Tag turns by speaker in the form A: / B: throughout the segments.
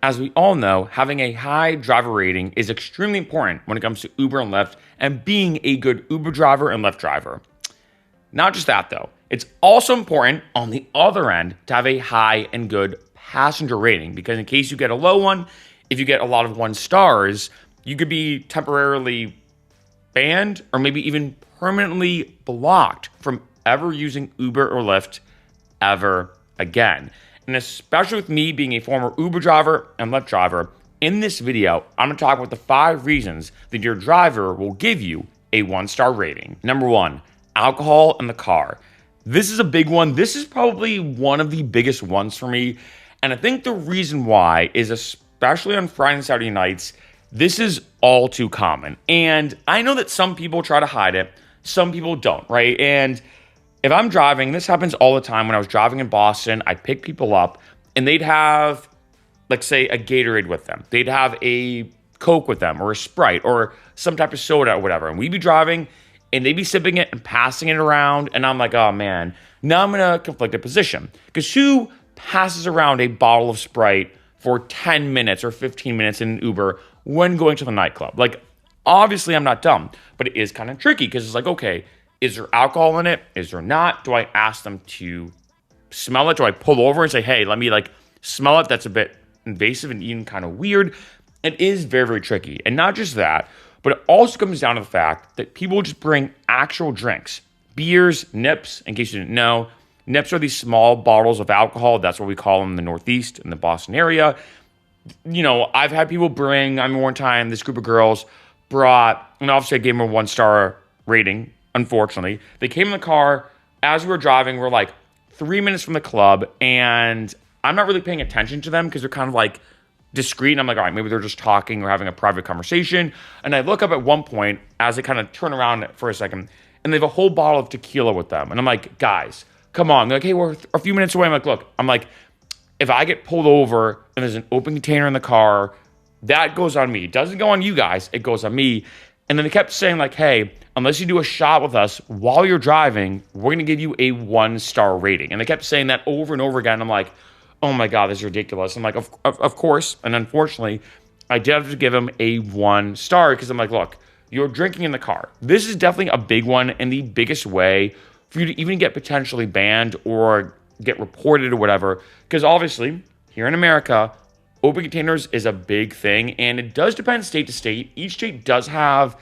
A: As we all know, having a high driver rating is extremely important when it comes to Uber and Lyft and being a good Uber driver and Lyft driver. Not just that though, it's also important on the other end to have a high and good passenger rating because in case you get a low one, if you get a lot of 1 stars, you could be temporarily banned or maybe even permanently blocked from ever using Uber or Lyft ever again. And especially with me being a former Uber driver and Lyft driver, in this video, I'm going to talk about the 5 reasons that your driver will give you a 1-star rating. Number 1, alcohol in the car. This is a big one. This is probably one of the biggest ones for me. And I think the reason why is especially on Friday and Saturday nights, this is all too common. And I know that some people try to hide it, some people don't, right? And if I'm driving, this happens all the time. When I was driving in Boston, I'd pick people up and they'd have, let's say, a Gatorade with them. They'd have a Coke with them or a Sprite or some type of soda or whatever. And we'd be driving and they'd be sipping it and passing it around. And I'm like, oh man, now I'm in a conflicted position. Because who passes around a bottle of Sprite for 10 minutes or 15 minutes in an Uber when going to the nightclub? Like, obviously I'm not dumb, but it is kind of tricky because it's like, okay, is there alcohol in it? Is there not? Do I ask them to smell it? Do I pull over and say, hey, let me smell it? That's a bit invasive and even kind of weird. It is very, very tricky. And not just that, but it also comes down to the fact that people just bring actual drinks, beers, nips. In case you didn't know, nips are these small bottles of alcohol. That's what we call them in the Northeast, in the Boston area. You know, I've had people bring, I mean, one time this group of girls brought, and obviously I gave them a 1-star rating. Unfortunately, they came in the car as we were driving. We're like 3 minutes from the club, and I'm not really paying attention to them because they're kind of like discreet. And I'm like, all right, maybe they're just talking or having a private conversation. And I look up at one point as they kind of turn around for a second, and they have a whole bottle of tequila with them. And I'm like, guys, come on. They're like, hey, we're a few minutes away. I'm like, look, if I get pulled over and there's an open container in the car, that goes on me. It doesn't go on you guys. It goes on me. And then they kept saying like, hey, unless you do a shot with us while you're driving, we're going to give you a 1-star rating. And they kept saying that over and over again. I'm like, oh my God, this is ridiculous. I'm like, of course. And unfortunately, I did have to give them a 1-star because I'm like, look, you're drinking in the car. This is definitely a big one and the biggest way for you to even get potentially banned or get reported or whatever. Because obviously, here in America, open containers is a big thing, and it does depend state to state. Each state does have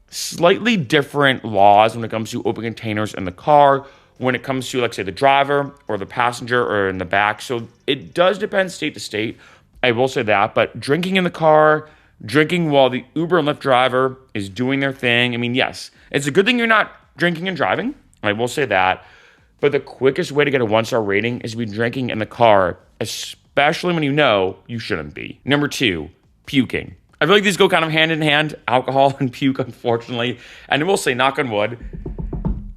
A: slightly different laws when it comes to open containers in the car, when it comes to, like, say, the driver or the passenger or in the back. So it does depend state to state. I will say that. But drinking in the car, drinking while the Uber and Lyft driver is doing their thing, I mean, yes, it's a good thing you're not drinking and driving. I will say that. But the quickest way to get a 1-star rating is to be drinking in the car, especially when you know you shouldn't be. Number 2, puking. I feel like these go kind of hand in hand, alcohol and puke, unfortunately. And I will say, knock on wood,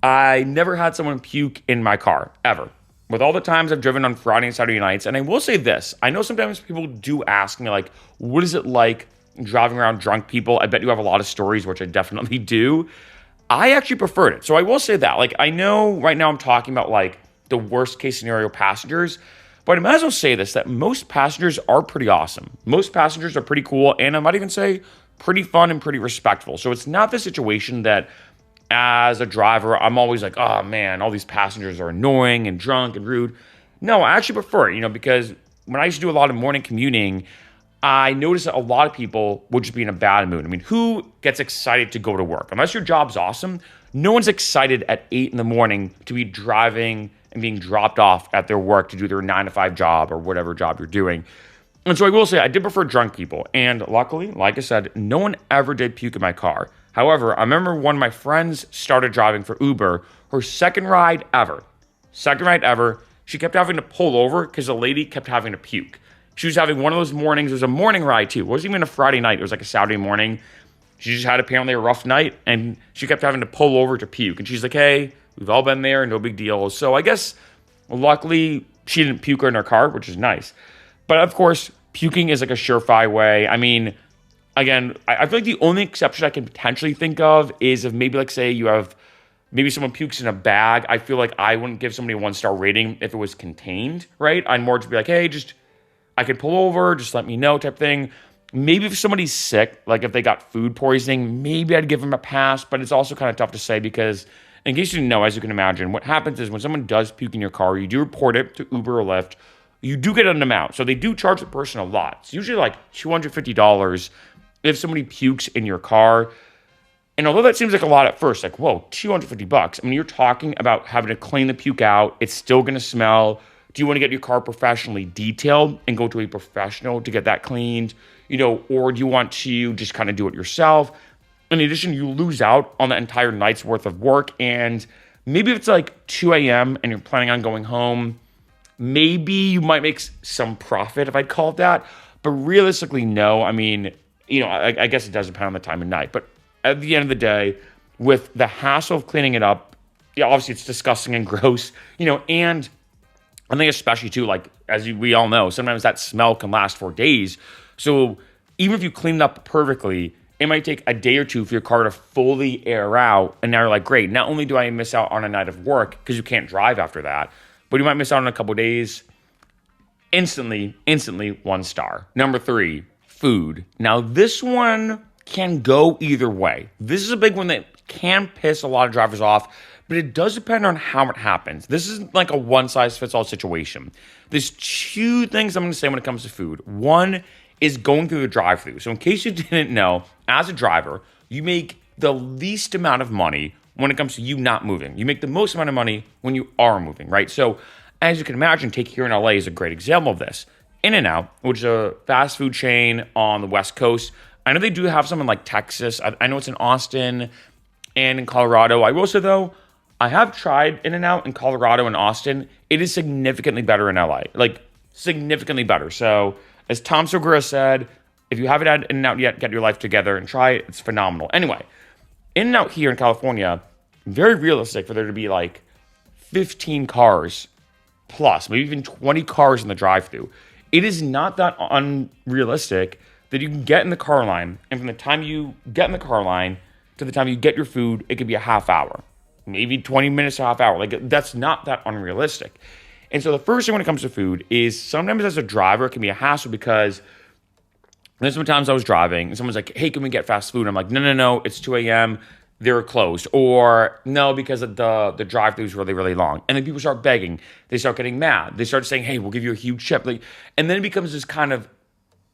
A: I never had someone puke in my car, ever. With all the times I've driven on Friday and Saturday nights, and I will say this, I know sometimes people do ask me, like, what is it like driving around drunk people? I bet you have a lot of stories, which I definitely do. I actually preferred it. So I will say that. Like, I know right now I'm talking about, like, the worst case scenario passengers, but I might as well say this, that most passengers are pretty awesome. Most passengers are pretty cool, and I might even say pretty fun and pretty respectful. So it's not the situation that as a driver, I'm always like, oh man, all these passengers are annoying and drunk and rude. No, I actually prefer it, because when I used to do a lot of morning commuting, I noticed that a lot of people would just be in a bad mood. I mean, who gets excited to go to work? Unless your job's awesome, no one's excited at 8 in the morning to be driving and being dropped off at their work to do their 9 to 5 job or whatever job you're doing. And so I will say I did prefer drunk people. And luckily, like I said, no one ever did puke in my car. However, I remember when my friends started driving for Uber, her second ride ever, she kept having to pull over because the lady kept having to puke. She was having one of those mornings. It was a morning ride too. It wasn't even a Friday night. It was like a Saturday morning. She just had apparently a rough night, and she kept having to pull over to puke. And she's like, hey, we've all been there, no big deal. So I guess, luckily, she didn't puke in her car, which is nice. But of course, puking is like a surefire way. I mean, again, I feel like the only exception I can potentially think of is if maybe, like, say you have, maybe someone pukes in a bag. I feel like I wouldn't give somebody a 1-star rating if it was contained, right? I'd more just be like, hey, I could pull over, just let me know type thing. Maybe if somebody's sick, like if they got food poisoning, maybe I'd give them a pass, but it's also kind of tough to say because in case you didn't know, as you can imagine, what happens is when someone does puke in your car, you do report it to Uber or Lyft, you do get an amount. So they do charge the person a lot. It's usually like $250 if somebody pukes in your car. And although that seems like a lot at first, like, whoa, $250. I mean, you're talking about having to clean the puke out. It's still going to smell. Do you want to get your car professionally detailed and go to a professional to get that cleaned? Or do you want to just kind of do it yourself? In addition, you lose out on the entire night's worth of work. And maybe if it's like 2 a.m. and you're planning on going home, maybe you might make some profit, if I'd call it that. But realistically, no. I mean, I guess it does depend on the time of night. But at the end of the day, with the hassle of cleaning it up, yeah, obviously it's disgusting and gross, and I think especially too, like, we all know, sometimes that smell can last for days. So even if you clean it up perfectly, it might take a day or two for your car to fully air out. And now you're like, great, not only do I miss out on a night of work because you can't drive after that, but you might miss out on a couple of days. Instantly 1 star. Number 3, food. Now this one can go either way. This is a big one that can piss a lot of drivers off, but it does depend on how it happens. This isn't like a one-size-fits-all situation. There's 2 things I'm going to say when it comes to food. One is going through the drive-thru. So in case you didn't know, as a driver, you make the least amount of money when it comes to you not moving. You make the most amount of money when you are moving, right? So as you can imagine, take here in LA is a great example of this. In-N-Out, which is a fast food chain on the West Coast. I know they do have some in like Texas. I know it's in Austin and in Colorado. I will say though, I have tried In-N-Out in Colorado and Austin. It is significantly better in LA, like significantly better. So as Tom Segura said, if you haven't had In-N-Out yet, get your life together and try it. It's phenomenal. Anyway, In-N-Out here in California, very realistic for there to be like 15 cars plus, maybe even 20 cars in the drive-thru. It is not that unrealistic that you can get in the car line, and from the time you get in the car line to the time you get your food, it could be a half hour, maybe 20 minutes to a half hour. Like, that's not that unrealistic. And so the first thing when it comes to food is sometimes as a driver, it can be a hassle because there's sometimes I was driving and someone's like, hey, can we get fast food? I'm like, no, it's 2 a.m., they're closed. Or no, because of the drive-thru is really, really long. And then people start begging. They start getting mad. They start saying, hey, we'll give you a huge chip. And then it becomes this kind of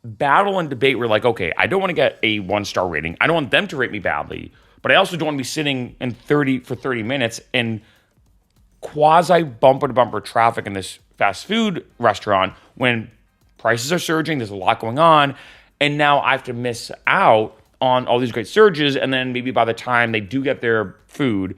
A: battle and debate where like, okay, I don't want to get a 1-star rating. I don't want them to rate me badly, but I also don't want to be sitting in 30 minutes in quasi bumper to bumper traffic in this fast food restaurant when prices are surging, there's a lot going on, and now I have to miss out on all these great surges, and then maybe by the time they do get their food,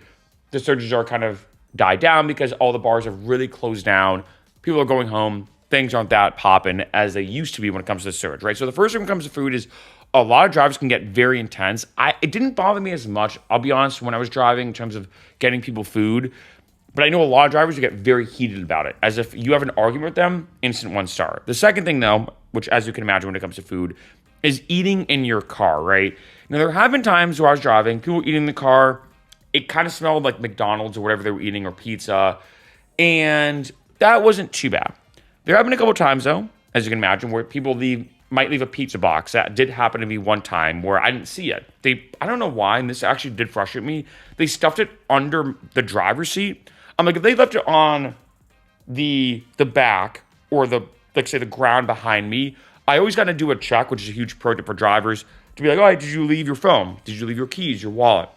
A: the surges are kind of died down because all the bars have really closed down. People are going home. Things aren't that popping as they used to be when it comes to the surge, right? So the first thing when it comes to food is a lot of drivers can get very intense. It didn't bother me as much, I'll be honest, when I was driving in terms of getting people food. But I know a lot of drivers who get very heated about it. As if you have an argument with them, instant 1 star. The second thing though, which as you can imagine when it comes to food, is eating in your car, right? Now there have been times where I was driving, people were eating in the car, it kind of smelled like McDonald's or whatever they were eating or pizza. And that wasn't too bad. There have been a couple times though, as you can imagine, where people might leave a pizza box. That did happen to me one time where I didn't see it. I don't know why, and this actually did frustrate me. They stuffed it under the driver's seat. I'm like, if they left it on the back or the ground behind me, I always got to do a check, which is a huge pro tip for drivers, to be like, all right, did you leave your phone? Did you leave your keys, your wallet?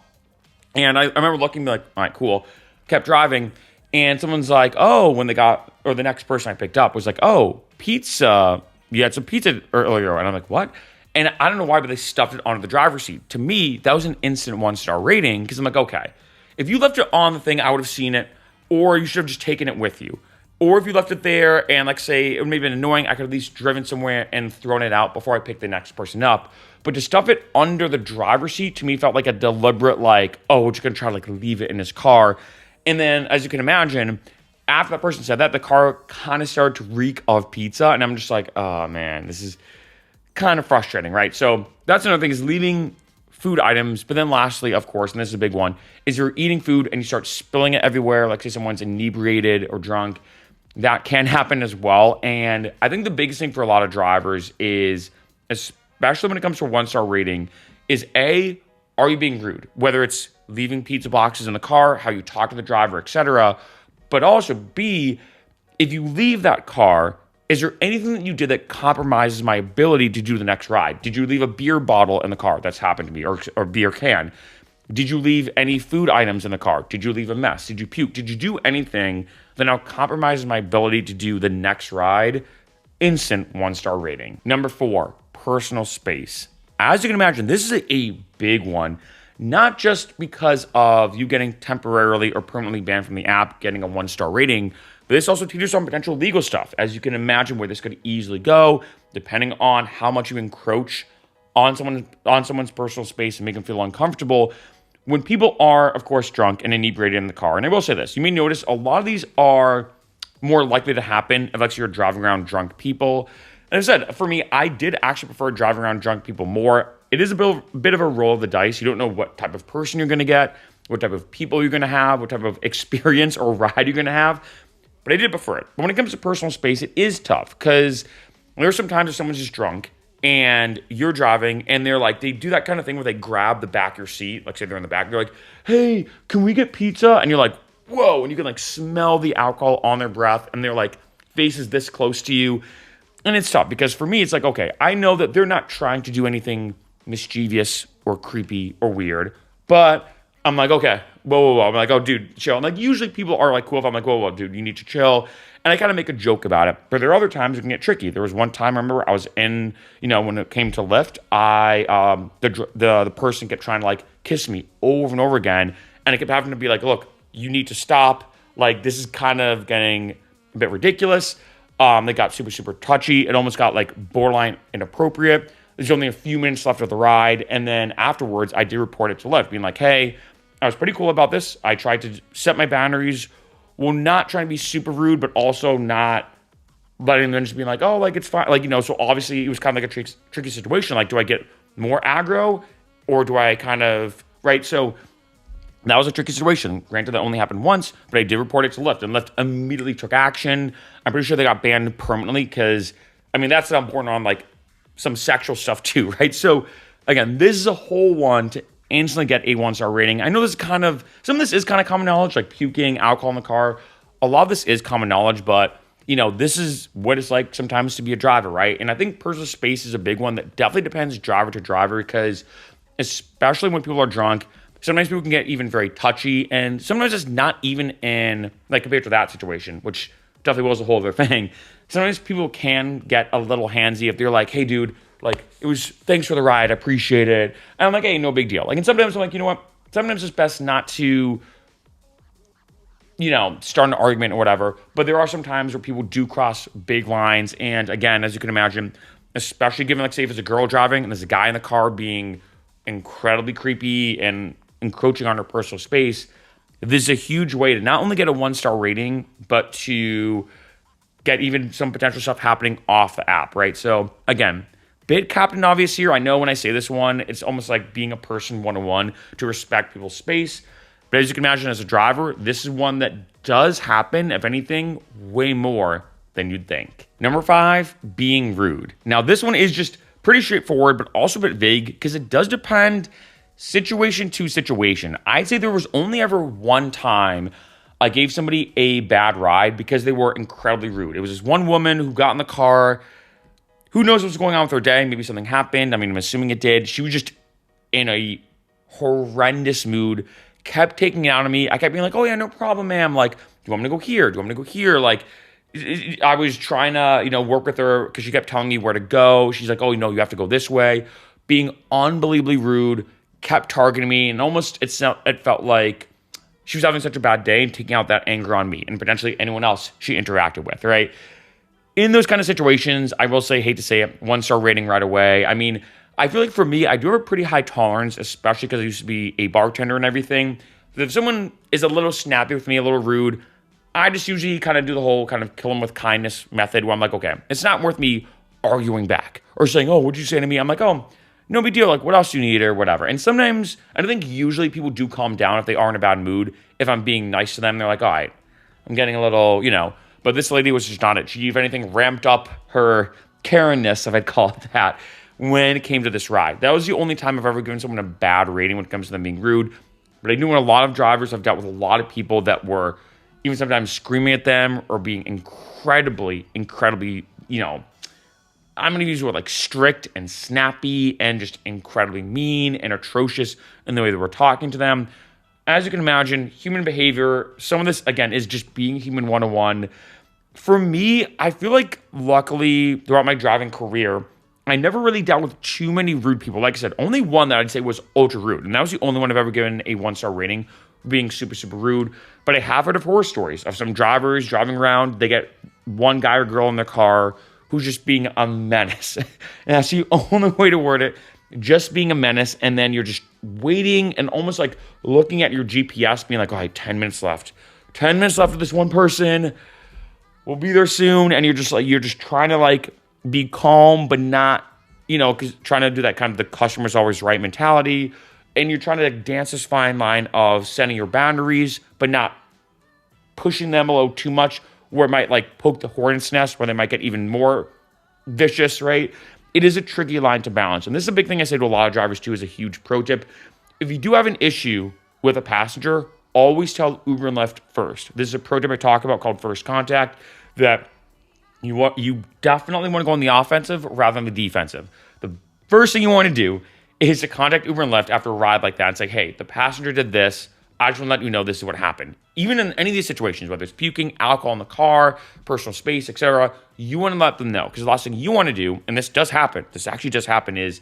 A: And I remember looking like, all right, cool. Kept driving, and someone's like, oh, the next person I picked up was like, oh, pizza. You had some pizza earlier. And I'm like, what? And I don't know why, but they stuffed it onto the driver's seat. To me, that was an instant 1-star rating because I'm like, okay, if you left it on the thing, I would have seen it, or you should have just taken it with you. Or if you left it there and like say it would maybe been annoying, I could at least driven somewhere and thrown it out before I picked the next person up. But to stuff it under the driver's seat to me felt like a deliberate like, oh, we're just gonna try to like leave it in his car. And then as you can imagine, after that person said that, the car kind of started to reek of pizza. And I'm just like, oh man, this is kind of frustrating, right? So that's another thing is leaving food items. But then lastly, of course, and this is a big one, is you're eating food and you start spilling it everywhere. Like say someone's inebriated or drunk. that can happen as well. And I think the biggest thing for a lot of drivers is, especially when it comes to a 1-star rating, is A, are you being rude? Whether it's leaving pizza boxes in the car, how you talk to the driver, etc. But also B, if you leave that car, is there anything that you did that compromises my ability to do the next ride? Did you leave a beer bottle in the car? That's happened to me, or beer can. Did you leave any food items in the car? Did you leave a mess? Did you puke? Did you do anything that now compromises my ability to do the next ride? Instant 1-star rating. Number 4, personal space. As you can imagine, this is a big one, not just because of you getting temporarily or permanently banned from the app, getting a 1-star rating, but this also teaches some potential legal stuff. As you can imagine, where this could easily go, depending on how much you encroach on someone's personal space and make them feel uncomfortable. When people are, of course, drunk and inebriated in the car, and I will say this, you may notice a lot of these are more likely to happen unless you're driving around drunk people. And as I said, for me, I did actually prefer driving around drunk people more. It is a bit of a roll of the dice. You don't know what type of person you're going to get, what type of people you're going to have, what type of experience or ride you're going to have. But I did prefer it. But when it comes to personal space, it is tough because there are some times if someone's just drunk and you're driving and they do that kind of thing where they grab the back of your seat, like say they're in the back, they're like, hey, can we get pizza? And you're like, whoa, and you can smell the alcohol on their breath and their face is this close to you. And it's tough because for me, it's okay, I know that they're not trying to do anything mischievous or creepy or weird, but I'm like, okay, whoa. I'm like, oh, dude, chill. And usually people are cool if I'm like, whoa, dude, you need to chill. And I kind of make a joke about it. But there are other times it can get tricky. There was one time I remember I was in, when it came to Lyft, the person kept trying to kiss me over and over again. And I kept having to be like, look, you need to stop. This is kind of getting a bit ridiculous. They got super, super touchy. It almost got borderline inappropriate. There's only a few minutes left of the ride. And then afterwards, I did report it to Lyft, being like, hey, I was pretty cool about this. I tried to set my boundaries. Well, not trying to be super rude, but also not letting them just be like, oh, it's fine. So obviously it was kind of a tricky situation. Do I get more aggro or do I kind of, right? So that was a tricky situation. Granted, that only happened once, but I did report it to Lyft, and Lyft immediately took action. I'm pretty sure they got banned permanently because, that's not important on some sexual stuff too, right? So again, this is a whole one to instantly get a 1-star rating. I know some of this is kind of common knowledge, like puking, alcohol in the car. A lot of this is common knowledge, but this is what it's like sometimes to be a driver, right? And I think personal space is a big one that definitely depends driver to driver because especially when people are drunk, sometimes people can get even very touchy, and sometimes it's not even in, compared to that situation, which definitely was a whole other thing. Sometimes people can get a little handsy if they're like, hey, dude, thanks for the ride, I appreciate it. And I'm like, hey, no big deal. And sometimes I'm like, you know what? Sometimes it's best not to, start an argument or whatever. But there are some times where people do cross big lines. And again, as you can imagine, especially given, say, if it's a girl driving and there's a guy in the car being incredibly creepy and encroaching on her personal space, this is a huge way to not only get a 1-star rating, but to get even some potential stuff happening off the app, right? So again, bit Captain Obvious here. I know when I say this one, it's almost like being a person 101 to respect people's space. But as you can imagine, as a driver, this is one that does happen, if anything, way more than you'd think. Number 5, being rude. Now, this one is just pretty straightforward, but also a bit vague because it does depend situation to situation. I'd say there was only ever one time I gave somebody a bad ride because they were incredibly rude. It was this one woman who got in the car. Who knows what's going on with her day? Maybe something happened. I'm assuming it did. She was just in a horrendous mood, kept taking it out of me. I kept being like, oh yeah, no problem, ma'am. Do you want me to go here? Do you want me to go here? I was trying to, work with her because she kept telling me where to go. She's like, oh, you have to go this way. Being unbelievably rude, kept targeting me, and almost it felt like she was having such a bad day and taking out that anger on me and potentially anyone else she interacted with, right? In those kind of situations, I will say, hate to say it, 1-star rating right away. I feel like for me, I do have a pretty high tolerance, especially because I used to be a bartender and everything. But if someone is a little snappy with me, a little rude, I just usually kind of do the whole kind of kill them with kindness method where I'm like, okay, it's not worth me arguing back or saying, oh, what'd you say to me? I'm like, oh, no big deal. What else do you need or whatever? And sometimes, I think usually people do calm down if they are in a bad mood. If I'm being nice to them, they're like, all right, I'm getting a little, But this lady was just not it. She, if anything, ramped up her Karen-ness, if I'd call it that, when it came to this ride. That was the only time I've ever given someone a bad rating when it comes to them being rude. But I knew a lot of drivers, I've dealt with a lot of people that were even sometimes screaming at them or being incredibly, I'm going to use the word like strict and snappy and just incredibly mean and atrocious in the way that we're talking to them. As you can imagine, human behavior, some of this, again, is just being human 101. For me, I feel like luckily throughout my driving career, I never really dealt with too many rude people. Like I said, only one that I'd say was ultra rude. And that was the only one I've ever given a 1-star rating, being super, super rude. But I have heard of horror stories of some drivers driving around. They get one guy or girl in their car who's just being a menace. And that's the only way to word it, just being a menace. And then you're just waiting and almost like looking at your GPS, being like, oh, I have 10 minutes left. 10 minutes left with this one person. We'll be there soon. And you're just trying to like be calm, but not, because trying to do that kind of the customer's always right mentality. And you're trying to like dance this fine line of setting your boundaries, but not pushing them a little too much, where it might like poke the hornet's nest, where they might get even more vicious, right? It is a tricky line to balance. And this is a big thing I say to a lot of drivers too, is a huge pro tip. If you do have an issue with a passenger, always tell Uber and Lyft first. This is a pro tip I talk about called first contact, that you definitely want to go on the offensive rather than the defensive. The first thing you want to do is to contact Uber and Lyft after a ride like that and say, hey, the passenger did this. I just want to let you know this is what happened. Even in any of these situations, whether it's puking, alcohol in the car, personal space, etc., you want to let them know. Because the last thing you want to do, and this actually does happen, is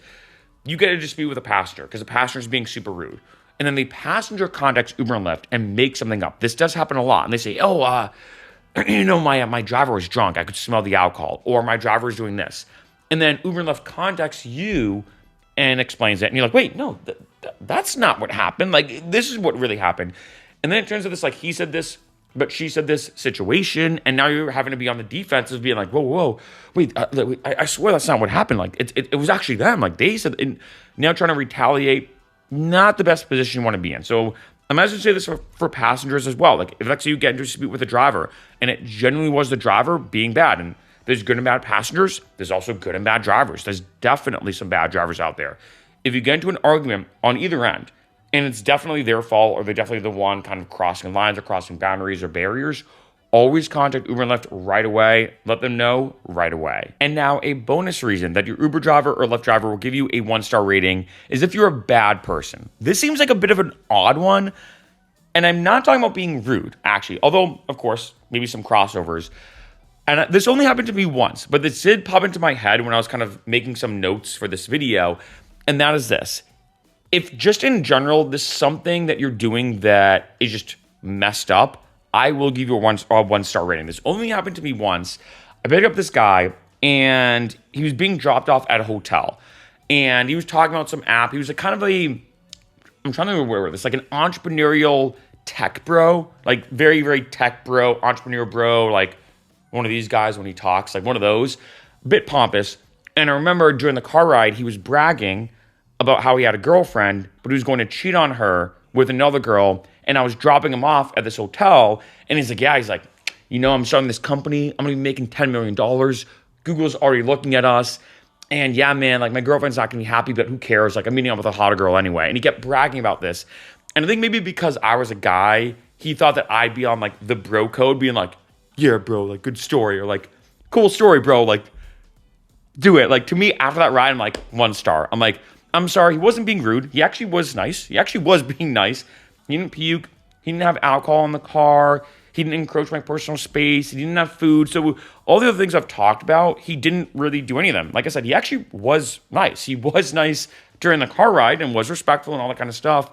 A: you get a dispute with a passenger because the passenger is being super rude. And then the passenger contacts Uber and Lyft and makes something up. This does happen a lot. And they say, my driver was drunk. I could smell the alcohol. Or my driver is doing this. And then Uber and Lyft contacts you and explains it. And you're like, wait, no, that's not what happened. Like, this is what really happened. And then it turns out this, like, he said this, but she said this situation. And now you're having to be on the defensive, being like, whoa, wait, I swear that's not what happened. Like, it was actually them. Like, they said, and now trying to retaliate, not the best position you want to be in. So I might as well say this for passengers as well. Like, if let's say you get into a dispute with a driver and it genuinely was the driver being bad, and there's good and bad passengers, there's also good and bad drivers. There's definitely some bad drivers out there. If you get into an argument on either end, and it's definitely their fault, or they're definitely the one kind of crossing lines or crossing boundaries or barriers, always contact Uber and Lyft right away. Let them know right away. And now a bonus reason that your Uber driver or Lyft driver will give you a 1-star rating is if you're a bad person. This seems like a bit of an odd one. And I'm not talking about being rude, actually. Although, of course, maybe some crossovers. And this only happened to me once, but this did pop into my head when I was kind of making some notes for this video. And that is this. If just in general, this is something that you're doing that is just messed up, I will give you a 1-star rating. This only happened to me once. I picked up this guy, and he was being dropped off at a hotel. And he was talking about some app. He was I'm trying to remember this, like an entrepreneurial tech bro, like very, very tech bro, entrepreneur bro, like one of these guys when he talks, like one of those, a bit pompous. And I remember during the car ride, he was bragging about how he had a girlfriend, but he was going to cheat on her with another girl. And I was dropping him off at this hotel. And he's like, I'm starting this company. I'm going to be making $10 million. Google's already looking at us. And yeah, man, like my girlfriend's not going to be happy, but who cares? Like I'm meeting up with a hotter girl anyway. And he kept bragging about this. And I think maybe because I was a guy, he thought that I'd be on like the bro code, being like, yeah, bro, like good story, or like cool story, bro. Like do it. Like to me, after that ride, I'm like 1 star. I'm like, I'm sorry. He wasn't being rude. He actually was nice. He actually was being nice. He didn't puke. He didn't have alcohol in the car. He didn't encroach my personal space. He didn't have food. So all the other things I've talked about, he didn't really do any of them. Like I said, he actually was nice. He was nice during the car ride and was respectful and all that kind of stuff.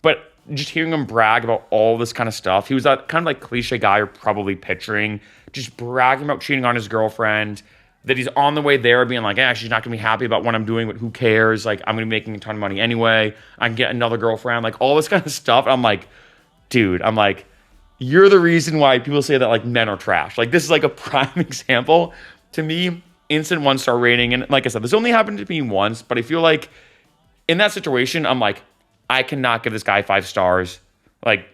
A: But just hearing him brag about all this kind of stuff, he was that kind of like cliche guy you're probably picturing, just bragging about cheating on his girlfriend, that he's on the way there being like, she's not going to be happy about what I'm doing, but who cares? Like, I'm going to be making a ton of money anyway. I can get another girlfriend, like all this kind of stuff. I'm like, dude, you're the reason why people say that like men are trash. Like this is like a prime example to me, instant 1-star rating. And like I said, this only happened to me once, but I feel like in that situation, I'm like, I cannot give this guy 5 stars, like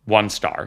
A: 1 star.